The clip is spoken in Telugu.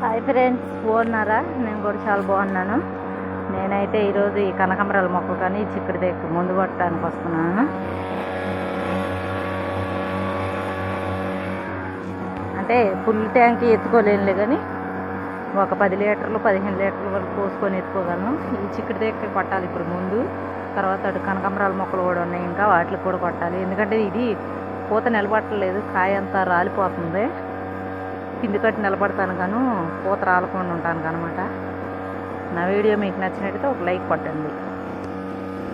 హాయ్ ఫ్రెండ్స్, బాగున్నారా? నేను కూడా చాలా బాగున్నాను. నేనైతే ఈరోజు ఈ కనకాంబరాల మొక్కలు కానీ చిక్కుడు ముందు పట్టడానికి వస్తున్నాను. అంటే ఫుల్ ట్యాంక్ ఎత్తుకోలేనులే కానీ ఒక 10 లీటర్లు 15 లీటర్ల వరకు పోసుకొని ఎత్తుకోగలను. ఈ చిక్కుడు దగ్గర కొట్టాలి ఇప్పుడు ముందు. తర్వాత అటు కనకాంబరాల మొక్కలు కూడా ఉన్నాయి, ఇంకా వాటికి కూడా కొట్టాలి. ఎందుకంటే ఇది పూత నిలబట్టలేదు, కాయ అంతా రాలిపోతుంది. కింది కట్టి నిలబడతాను పూత రాలకుండా ఉంటాను అనమాట. నా వీడియో మీకు నచ్చినట్టయితే ఒక లైక్ కొట్టండి.